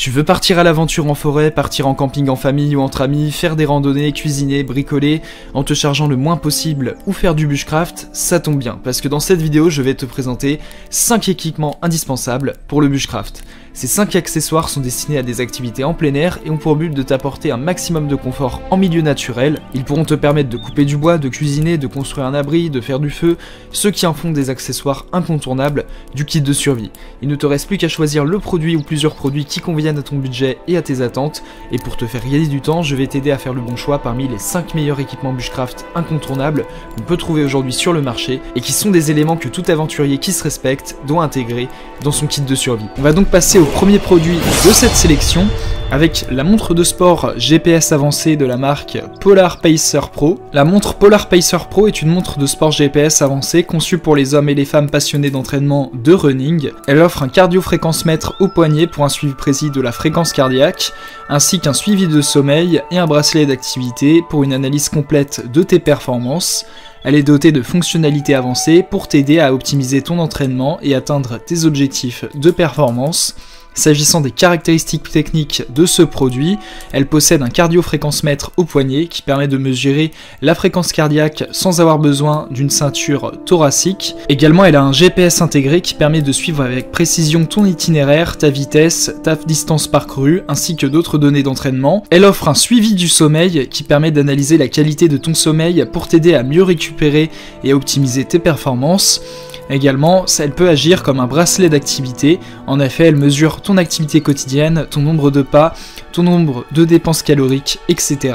Tu veux partir à l'aventure en forêt, partir en camping en famille ou entre amis, faire des randonnées, cuisiner, bricoler, en te chargeant le moins possible ou faire du bushcraft, ça tombe bien, parce que dans cette vidéo, je vais te présenter 5 équipements indispensables pour le bushcraft. Ces 5 accessoires sont destinés à des activités en plein air et ont pour but de t'apporter un maximum de confort en milieu naturel. Ils pourront te permettre de couper du bois, de cuisiner, de construire un abri, de faire du feu, ce qui en font des accessoires incontournables du kit de survie. Il ne te reste plus qu'à choisir le produit ou plusieurs produits qui conviennent à ton budget et à tes attentes, et pour te faire gagner du temps, je vais t'aider à faire le bon choix parmi les 5 meilleurs équipements bushcraft incontournables qu'on peut trouver aujourd'hui sur le marché et qui sont des éléments que tout aventurier qui se respecte doit intégrer dans son kit de survie. On va donc passer au premier produit de cette sélection avec la montre de sport GPS avancée de la marque Polar Pacer Pro. La montre Polar Pacer Pro est une montre de sport GPS avancée conçue pour les hommes et les femmes passionnés d'entraînement de running. Elle offre un cardio-fréquence-mètre au poignet pour un suivi précis de la fréquence cardiaque, ainsi qu'un suivi de sommeil et un bracelet d'activité pour une analyse complète de tes performances. Elle est dotée de fonctionnalités avancées pour t'aider à optimiser ton entraînement et atteindre tes objectifs de performance. S'agissant des caractéristiques techniques de ce produit, elle possède un cardio-fréquence-mètre au poignet qui permet de mesurer la fréquence cardiaque sans avoir besoin d'une ceinture thoracique. Également, elle a un GPS intégré qui permet de suivre avec précision ton itinéraire, ta vitesse, ta distance parcourue, ainsi que d'autres données d'entraînement. Elle offre un suivi du sommeil qui permet d'analyser la qualité de ton sommeil pour t'aider à mieux récupérer et à optimiser tes performances. Également, elle peut agir comme un bracelet d'activité. En effet, elle mesure ton activité quotidienne, ton nombre de pas, ton nombre de dépenses caloriques, etc.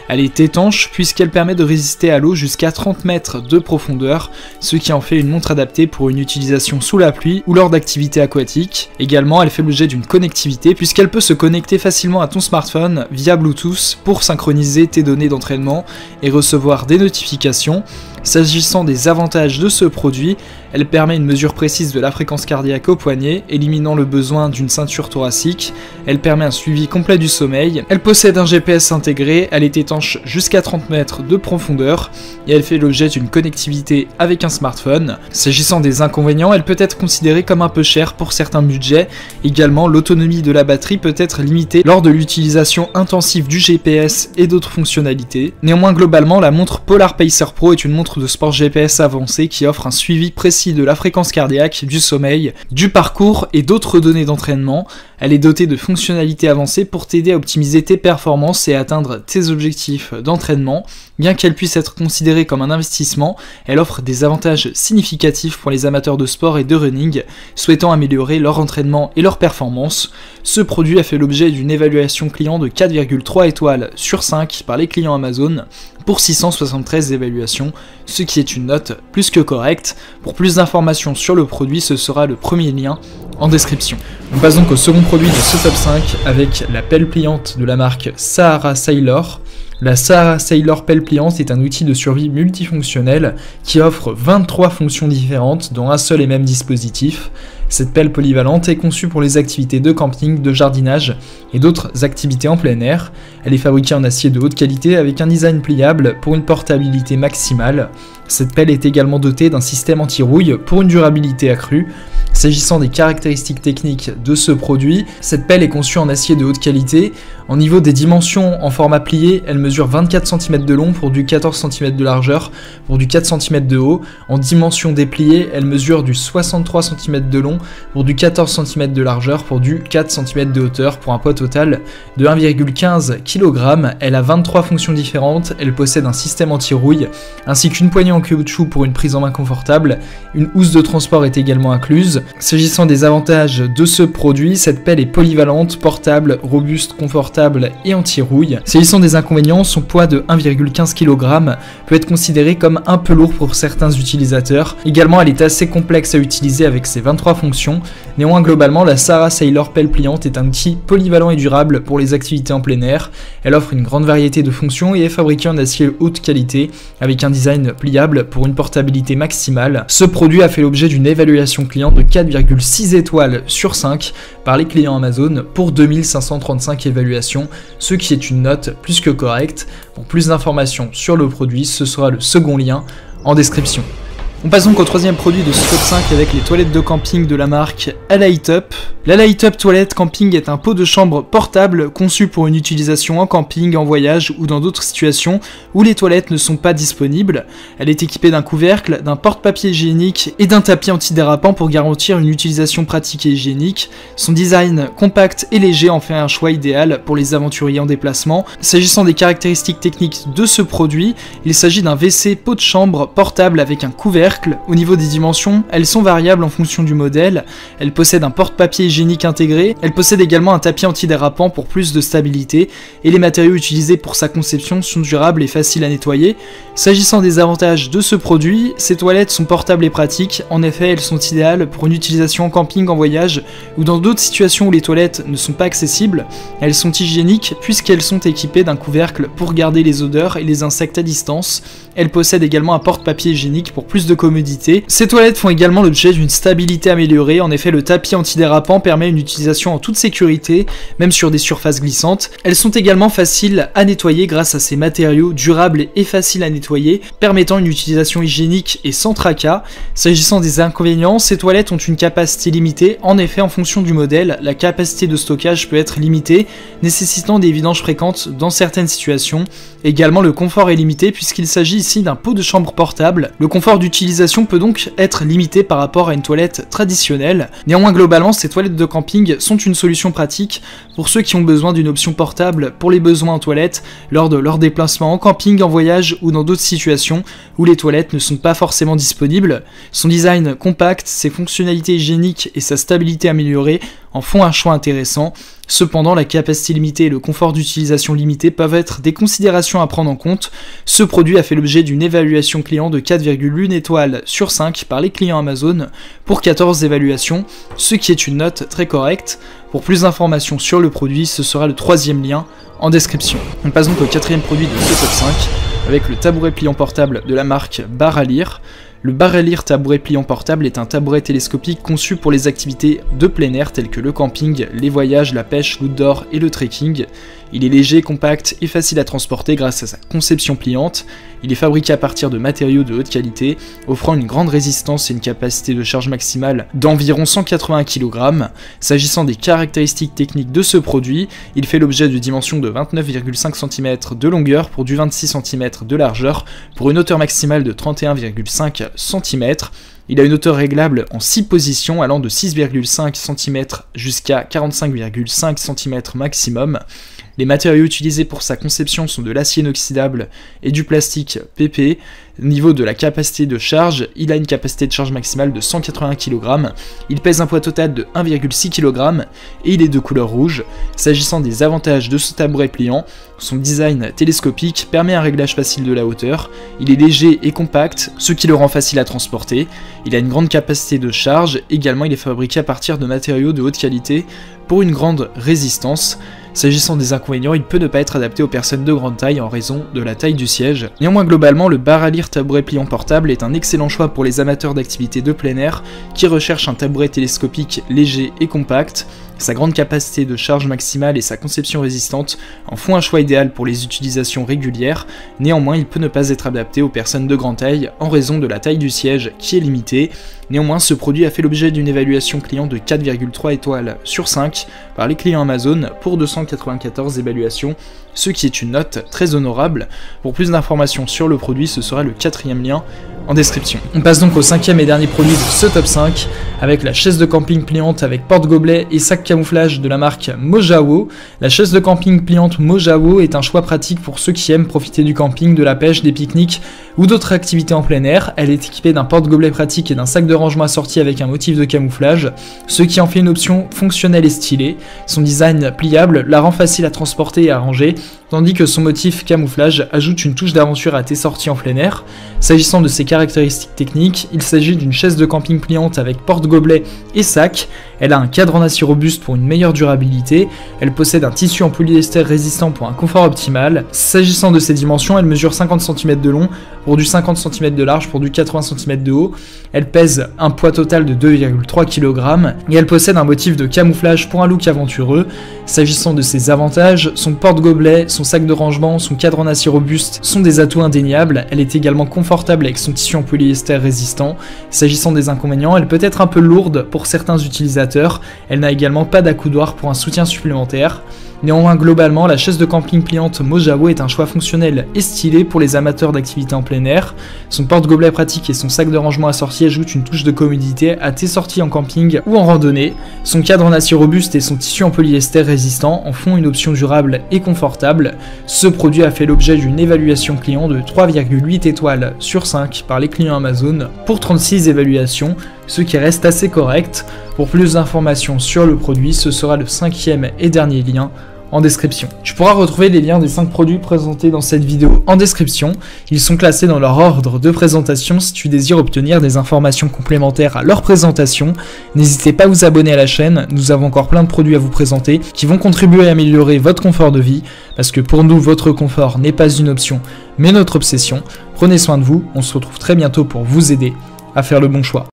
Elle est étanche puisqu'elle permet de résister à l'eau jusqu'à 30 mètres de profondeur, ce qui en fait une montre adaptée pour une utilisation sous la pluie ou lors d'activités aquatiques. Également, elle fait l'objet d'une connectivité puisqu'elle peut se connecter facilement à ton smartphone via Bluetooth pour synchroniser tes données d'entraînement et recevoir des notifications. S'agissant des avantages de ce produit, elle permet une mesure précise de la fréquence cardiaque au poignet, éliminant le besoin d'une ceinture thoracique. Elle permet un suivi complet du sommeil. Elle possède un GPS intégré, elle est étanche jusqu'à 30 mètres de profondeur et elle fait l'objet d'une connectivité avec un smartphone. S'agissant des inconvénients, elle peut être considérée comme un peu chère pour certains budgets. Également, l'autonomie de la batterie peut être limitée lors de l'utilisation intensive du GPS et d'autres fonctionnalités. Néanmoins, globalement, la montre Polar Pacer Pro est une montre de sport GPS avancée qui offre un suivi précis de la fréquence cardiaque, du sommeil, du parcours et d'autres données d'entraînement. Elle est dotée de fonctionnalités avancées pour t'aider à optimiser tes performances et à atteindre tes objectifs d'entraînement. Bien qu'elle puisse être considérée comme un investissement, elle offre des avantages significatifs pour les amateurs de sport et de running souhaitant améliorer leur entraînement et leur performance. Ce produit a fait l'objet d'une évaluation client de 4,3 étoiles sur 5 par les clients Amazon pour 673 évaluations, ce qui est une note plus que correcte. Pour plus d'informations sur le produit, ce sera le premier lien en description. On passe donc au second produit de ce top 5 avec la pelle pliante de la marque Sahara Sailor. La Sahara Sailor pelle pliante est un outil de survie multifonctionnel qui offre 23 fonctions différentes dans un seul et même dispositif. Cette pelle polyvalente est conçue pour les activités de camping, de jardinage et d'autres activités en plein air. Elle est fabriquée en acier de haute qualité avec un design pliable pour une portabilité maximale. Cette pelle est également dotée d'un système anti-rouille pour une durabilité accrue. S'agissant des caractéristiques techniques de ce produit, cette pelle est conçue en acier de haute qualité. Au niveau des dimensions en format plié, elle mesure 24 cm de long pour du 14 cm de largeur pour du 4 cm de haut. En dimension dépliée, elle mesure du 63 cm de long pour du 14 cm de largeur pour du 4 cm de hauteur pour un poids total de 1,15 kg. Elle a 23 fonctions différentes, elle possède un système anti-rouille ainsi qu'une poignée en caoutchouc pour une prise en main confortable. Une housse de transport est également incluse. S'agissant des avantages de ce produit, cette pelle est polyvalente, portable, robuste, confortable et anti-rouille. S'agissant des inconvénients, son poids de 1,15 kg peut être considéré comme un peu lourd pour certains utilisateurs. Également, elle est assez complexe à utiliser avec ses 23 fonctions. Néanmoins, globalement, la Sahara Sailor pelle pliante est un outil polyvalent et durable pour les activités en plein air. Elle offre une grande variété de fonctions et est fabriquée en acier haute qualité avec un design pliable pour une portabilité maximale. Ce produit a fait l'objet d'une évaluation client de 4,6 étoiles sur 5 par les clients Amazon pour 2535 évaluations, ce qui est une note plus que correcte. Pour plus d'informations sur le produit, ce sera le second lien en description. On passe donc au troisième produit de ce top 5 avec les toilettes de camping de la marque Alight-Up. La Light-Up Toilette Camping est un pot de chambre portable conçu pour une utilisation en camping, en voyage ou dans d'autres situations où les toilettes ne sont pas disponibles. Elle est équipée d'un couvercle, d'un porte-papier hygiénique et d'un tapis antidérapant pour garantir une utilisation pratique et hygiénique. Son design compact et léger en fait un choix idéal pour les aventuriers en déplacement. S'agissant des caractéristiques techniques de ce produit, il s'agit d'un WC pot de chambre portable avec un couvercle. Au niveau des dimensions, elles sont variables en fonction du modèle. Elle possède un porte-papier hygiénique intégré. Elle possède également un tapis antidérapant pour plus de stabilité. Et les matériaux utilisés pour sa conception sont durables et faciles à nettoyer. S'agissant des avantages de ce produit, ces toilettes sont portables et pratiques. En effet, elles sont idéales pour une utilisation en camping, en voyage ou dans d'autres situations où les toilettes ne sont pas accessibles. Elles sont hygiéniques puisqu'elles sont équipées d'un couvercle pour garder les odeurs et les insectes à distance. Elles possèdent également un porte-papier hygiénique pour plus de commodité. Ces toilettes font également l'objet d'une stabilité améliorée. En effet, le tapis antidérapant permet une utilisation en toute sécurité, même sur des surfaces glissantes. Elles sont également faciles à nettoyer grâce à ces matériaux durables et faciles à nettoyer, permettant une utilisation hygiénique et sans tracas. S'agissant des inconvénients, ces toilettes ont une capacité limitée. En effet, en fonction du modèle, la capacité de stockage peut être limitée, nécessitant des vidanges fréquentes dans certaines situations. Également, le confort est limité puisqu'il s'agit ici d'un pot de chambre portable. Le confort d'utilisation peut donc être limité par rapport à une toilette traditionnelle. Néanmoins, globalement, ces toilettes de camping sont une solution pratique pour ceux qui ont besoin d'une option portable pour les besoins en toilette lors de leur déplacement en camping, en voyage ou dans d'autres situations où les toilettes ne sont pas forcément disponibles. Son design compact, ses fonctionnalités hygiéniques et sa stabilité améliorée en font un choix intéressant. Cependant, la capacité limitée et le confort d'utilisation limité peuvent être des considérations à prendre en compte. Ce produit a fait l'objet d'une évaluation client de 4,1 étoiles sur 5 par les clients Amazon pour 14 évaluations, ce qui est une note très correcte. Pour plus d'informations sur le produit, ce sera le troisième lien en description. On passe donc au quatrième produit de ce top 5 avec le tabouret pliant portable de la marque Baralir. Le Baralir tabouret pliant portable est un tabouret télescopique conçu pour les activités de plein air telles que le camping, les voyages, la pêche, l'outdoor et le trekking. Il est léger, compact et facile à transporter grâce à sa conception pliante. Il est fabriqué à partir de matériaux de haute qualité, offrant une grande résistance et une capacité de charge maximale d'environ 180 kg. S'agissant des caractéristiques techniques de ce produit, il fait l'objet de dimensions de 29,5 cm de longueur pour du 26 cm de largeur pour une hauteur maximale de 31,5 cm. Il a une hauteur réglable en 6 positions allant de 6,5 cm jusqu'à 45,5 cm maximum. Les matériaux utilisés pour sa conception sont de l'acier inoxydable et du plastique PP. Au niveau de la capacité de charge, il a une capacité de charge maximale de 180 kg. Il pèse un poids total de 1,6 kg et il est de couleur rouge. S'agissant des avantages de ce tabouret pliant, son design télescopique permet un réglage facile de la hauteur. Il est léger et compact, ce qui le rend facile à transporter. Il a une grande capacité de charge. Également, il est fabriqué à partir de matériaux de haute qualité pour une grande résistance. S'agissant des inconvénients, il peut ne pas être adapté aux personnes de grande taille en raison de la taille du siège. Néanmoins, globalement, le Baralir tabouret pliant portable est un excellent choix pour les amateurs d'activités de plein air qui recherchent un tabouret télescopique léger et compact. Sa grande capacité de charge maximale et sa conception résistante en font un choix idéal pour les utilisations régulières. Néanmoins, il peut ne pas être adapté aux personnes de grande taille en raison de la taille du siège qui est limitée. Néanmoins, ce produit a fait l'objet d'une évaluation client de 4,3 étoiles sur 5 par les clients Amazon pour 294 évaluations, ce qui est une note très honorable. Pour plus d'informations sur le produit, ce sera le quatrième lien en description. On passe donc au cinquième et dernier produit de ce top 5 avec la chaise de camping pliante avec porte-gobelet et sac camouflage de la marque Mojao. La chaise de camping pliante Mojao est un choix pratique pour ceux qui aiment profiter du camping, de la pêche, des pique-niques ou d'autres activités en plein air. Elle est équipée d'un porte-gobelet pratique et d'un sac de rangement assorti avec un motif de camouflage, ce qui en fait une option fonctionnelle et stylée. Son design pliable la rend facile à transporter et à ranger, tandis que son motif camouflage ajoute une touche d'aventure à tes sorties en plein air. S'agissant de ses caractéristiques techniques, il s'agit d'une chaise de camping pliante avec porte-gobelet et sac. Elle a un cadre en acier robuste pour une meilleure durabilité, elle possède un tissu en polyester résistant pour un confort optimal. S'agissant de ses dimensions, elle mesure 50 cm de long pour du 50 cm de large pour du 80 cm de haut. Elle pèse un poids total de 2,3 kg et elle possède un motif de camouflage pour un look aventureux. S'agissant de ses avantages, son porte-gobelet, son sac de rangement, son cadre en acier robuste sont des atouts indéniables. Elle est également confortable avec son tissu en polyester résistant. S'agissant des inconvénients, elle peut être un peu lourde pour certains utilisateurs. Elle n'a également pas d'accoudoir pour un soutien supplémentaire. Néanmoins, globalement, la chaise de camping pliante Mojavo est un choix fonctionnel et stylé pour les amateurs d'activités en plein air. Son porte-gobelet pratique et son sac de rangement assorti ajoutent une touche de commodité à tes sorties en camping ou en randonnée. Son cadre en acier robuste et son tissu en polyester résistant en font une option durable et confortable. Ce produit a fait l'objet d'une évaluation client de 3,8 étoiles sur 5 par les clients Amazon pour 36 évaluations, ce qui reste assez correct. Pour plus d'informations sur le produit, ce sera le 5e et dernier lien en description. Tu pourras retrouver les liens des 5 produits présentés dans cette vidéo en description. Ils sont classés dans leur ordre de présentation si tu désires obtenir des informations complémentaires à leur présentation. N'hésitez pas à vous abonner à la chaîne, nous avons encore plein de produits à vous présenter qui vont contribuer à améliorer votre confort de vie, parce que pour nous, votre confort n'est pas une option, mais notre obsession. Prenez soin de vous, on se retrouve très bientôt pour vous aider à faire le bon choix.